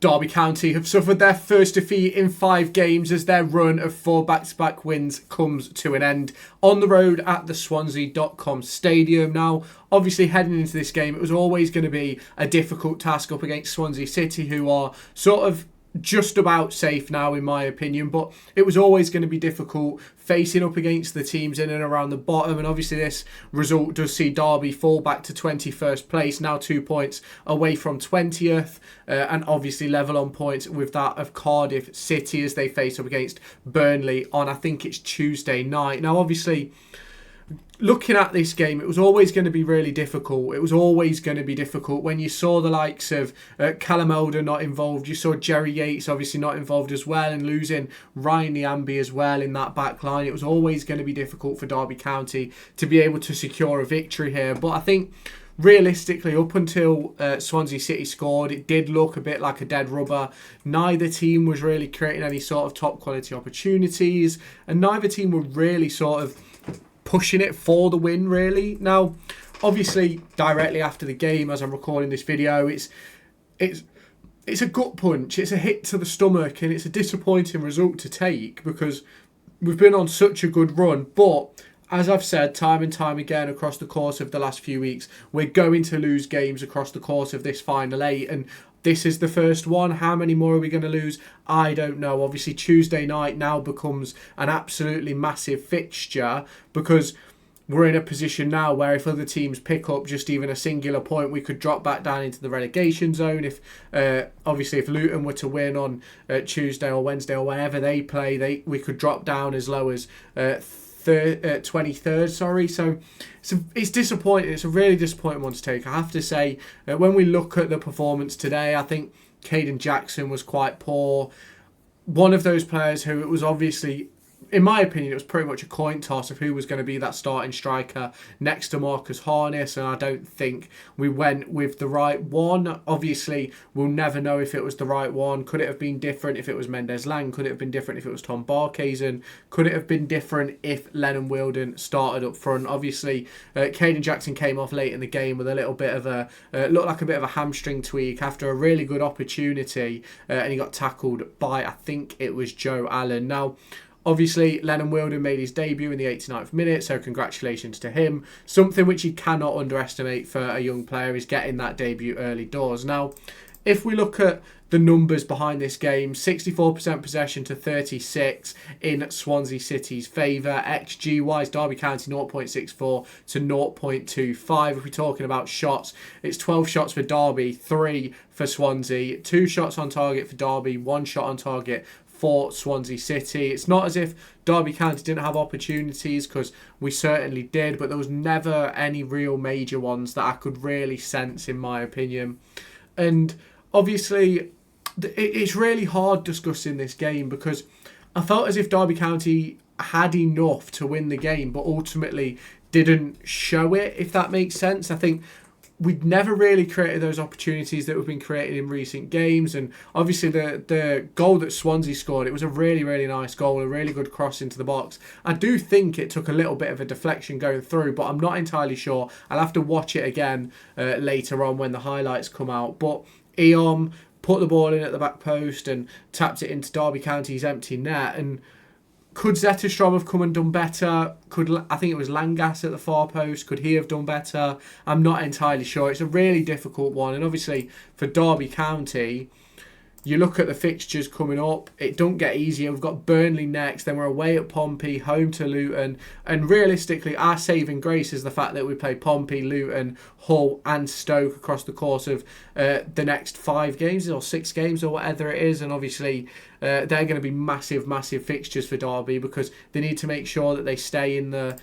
Derby County have suffered their first defeat in 5 games as their run of 4 back-to-back wins comes to an end on the road at the Swansea.com stadium. Now, obviously heading into this game, it was always going to be a difficult task up against Swansea City, who are sort of just about safe now in my opinion, but it was always going to be difficult facing up against the teams in and around the bottom, and obviously this result does see Derby fall back to 21st place, now 2 points away from 20th, and obviously level on points with that of Cardiff City as they face up against Burnley on, I think it's Tuesday night. Now obviously, looking at this game, it was always going to be really difficult. It was always going to be difficult when you saw the likes of Callum Elder not involved. You saw Jerry Yates obviously not involved as well, and losing Ryan Nyambe as well in that back line. It was always going to be difficult for Derby County to be able to secure a victory here. But I think realistically, up until Swansea City scored, it did look a bit like a dead rubber. Neither team was really creating any sort of top quality opportunities, and neither team were really sort of pushing it for the win, really. Now, obviously, directly after the game, as I'm recording this video, it's a gut punch. It's a hit to the stomach, and it's a disappointing result to take because we've been on such a good run. But as I've said time and time again across the course of the last few weeks, we're going to lose games across the course of this final 8, and this is the first one. How many more are we going to lose? I don't know. Obviously, Tuesday night now becomes an absolutely massive fixture because we're in a position now where if other teams pick up just even a singular point, we could drop back down into the relegation zone. If obviously if Luton were to win on Tuesday or Wednesday or whenever they play, we could drop down as low as 23rd, sorry. So it's disappointing. It's a really disappointing one to take, I have to say. When we look at the performance today, I think Caden Jackson was quite poor. One of those players who it was obviously, in my opinion, it was pretty much a coin toss of who was going to be that starting striker next to Marcus Harness, and I don't think we went with the right one. Obviously, we'll never know if it was the right one. Could it have been different if it was Mendes Lang? Could it have been different if it was Tom Barkhazen? Could it have been different if Lennon Wilden started up front? Obviously, Caden Jackson came off late in the game with a little bit of a, looked like a bit of a hamstring tweak after a really good opportunity, and he got tackled by, I think it was Joe Allen. Now, obviously, Lennon Wilden made his debut in the 89th minute, so congratulations to him. Something which you cannot underestimate for a young player is getting that debut early doors. Now, if we look at the numbers behind this game, 64% possession to 36 in Swansea City's favour. XG-wise, Derby County 0.64 to 0.25. If we're talking about shots, it's 12 shots for Derby, 3 for Swansea. 2 shots on target for Derby, 1 shot on target for Swansea City. It's not as if Derby County didn't have opportunities, because we certainly did, but there was never any real major ones that I could really sense, in my opinion. And obviously, it's really hard discussing this game because I felt as if Derby County had enough to win the game, but ultimately didn't show it, if that makes sense. I think we'd never really created those opportunities that have been created in recent games. And obviously the goal that Swansea scored, it was a really, really nice goal, a really good cross into the box. I do think it took a little bit of a deflection going through, but I'm not entirely sure. I'll have to watch it again later on when the highlights come out. But Eom put the ball in at the back post and tapped it into Derby County's empty net. And could Zetterstrom have come and done better? I think it was Langas at the far post. Could he have done better? I'm not entirely sure. It's a really difficult one. And obviously for Derby County, you look at the fixtures coming up, it don't get easier. We've got Burnley next, then we're away at Pompey, home to Luton. And realistically, our saving grace is the fact that we play Pompey, Luton, Hull and Stoke across the course of the next 5 games or 6 games or whatever it is. And obviously, they're going to be massive, massive fixtures for Derby because they need to make sure that they stay in the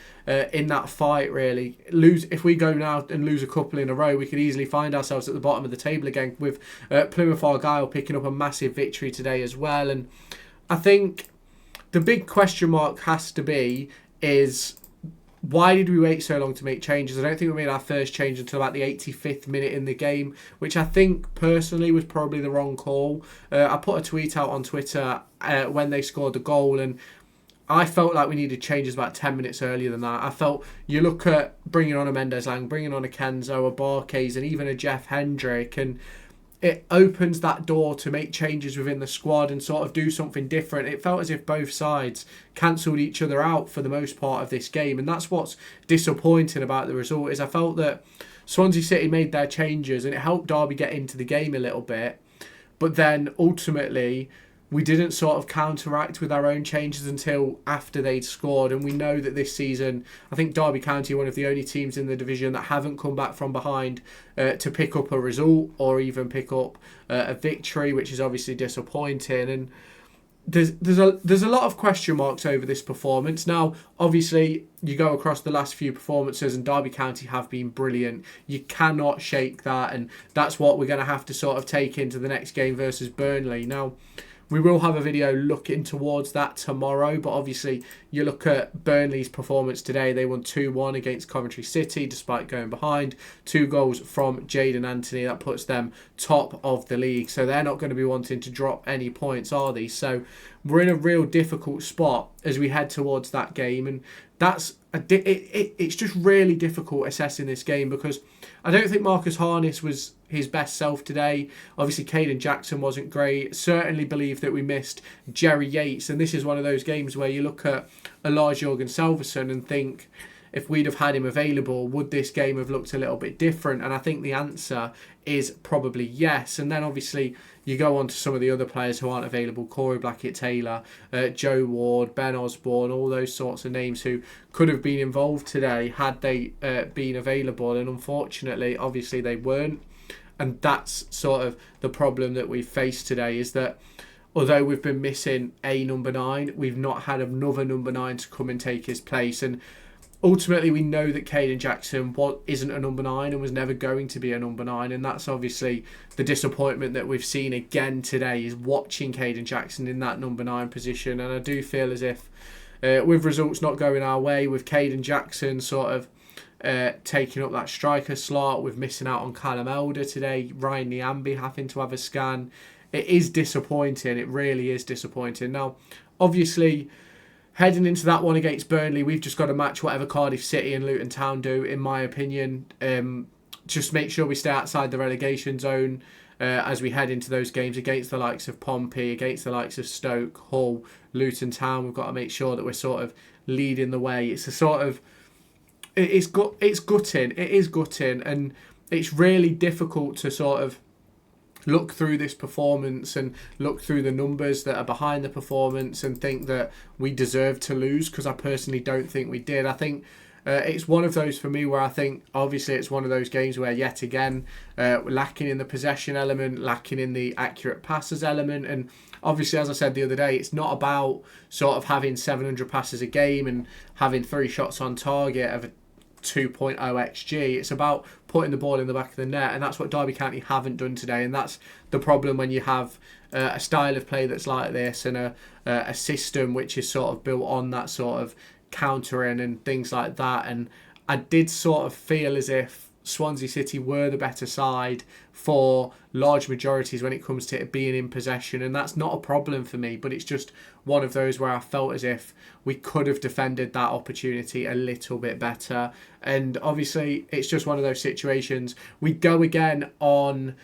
in that fight, really. If we go now and lose a couple in a row, we could easily find ourselves at the bottom of the table again, with Plymouth Argyle picking up a massive victory today as well. And I think the big question mark has to be is, why did we wait so long to make changes? I don't think we made our first change until about the 85th minute in the game, which I think personally was probably the wrong call. I put a tweet out on Twitter when they scored the goal, and I felt like we needed changes about 10 minutes earlier than that. I felt you look at bringing on a Mendes Lang, bringing on a Kenzo, a Barkhays, and even a Jeff Hendrick, and it opens that door to make changes within the squad and sort of do something different. It felt as if both sides cancelled each other out for the most part of this game, and that's what's disappointing about the result. Is I felt that Swansea City made their changes and it helped Derby get into the game a little bit, but then ultimately we didn't sort of counteract with our own changes until after they'd scored. And we know that this season, I think Derby County are one of the only teams in the division that haven't come back from behind to pick up a result or even pick up a victory, which is obviously disappointing. And there's a lot of question marks over this performance. Now, obviously, you go across the last few performances and Derby County have been brilliant. You cannot shake that, and that's what we're going to have to sort of take into the next game versus Burnley. Now, we will have a video looking towards that tomorrow, but obviously you look at Burnley's performance today. They won 2-1 against Coventry City despite going behind. 2 goals from Jadon Anthony. That puts them top of the league. So they're not going to be wanting to drop any points, are they? So we're in a real difficult spot as we head towards that game. And it's just really difficult assessing this game because I don't think Marcus Harness was his best self today. Obviously, Caden Jackson wasn't great. Certainly believe that we missed Jerry Yates. And this is one of those games where you look at Lars Jørgen Salverson and think, if we'd have had him available, would this game have looked a little bit different? And I think the answer is probably yes. And then obviously you go on to some of the other players who aren't available: Corey Blackett-Taylor, Joe Ward, Ben Osborne, all those sorts of names who could have been involved today had they been available. And unfortunately, obviously they weren't. And that's sort of the problem that we faced today, is that although we've been missing a number 9, we've not had another number 9 to come and take his place. And ultimately, we know that Caden Jackson isn't a number 9 and was never going to be a number 9. And that's obviously the disappointment that we've seen again today, is watching Caden Jackson in that number 9 position. And I do feel as if with results not going our way, with Caden Jackson sort of taking up that striker slot, with missing out on Callum Elder today, Ryan Nyambe having to have a scan, it is disappointing. It really is disappointing. Now, obviously, heading into that one against Burnley, we've just got to match whatever Cardiff City and Luton Town do, in my opinion. Just make sure we stay outside the relegation zone as we head into those games against the likes of Pompey, against the likes of Stoke, Hull, Luton Town. We've got to make sure that we're sort of leading the way. It's a sort of... It's gutting. It is gutting, and it's really difficult to sort of look through this performance and look through the numbers that are behind the performance and think that we deserve to lose, because I personally don't think we did. I think it's one of those for me where I think obviously it's one of those games where yet again we're lacking in the possession element, lacking in the accurate passes element. And obviously, as I said the other day, it's not about sort of having 700 passes a game and having 3 shots on target of a 2.0 XG. It's about putting the ball in the back of the net, and that's what Derby County haven't done today. And that's the problem when you have a style of play that's like this, and a system which is sort of built on that sort of countering and things like that. And I did sort of feel as if Swansea City were the better side for large majorities when it comes to it being in possession, and that's not a problem for me, but it's just one of those where I felt as if we could have defended that opportunity a little bit better. And obviously it's just one of those situations. We go again on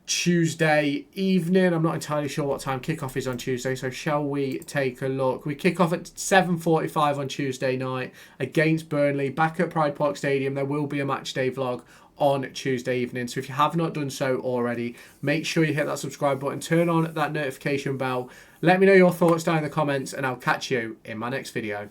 Tuesday evening. I'm not entirely sure what time kickoff is on Tuesday, so shall we take a look? We kick off at 7:45 on Tuesday night against Burnley, back at Pride Park Stadium. There will be a match day vlog on Tuesday evening, so if you have not done so already, make sure you hit that subscribe button, turn on that notification bell, let me know your thoughts down in the comments, and I'll catch you in my next video.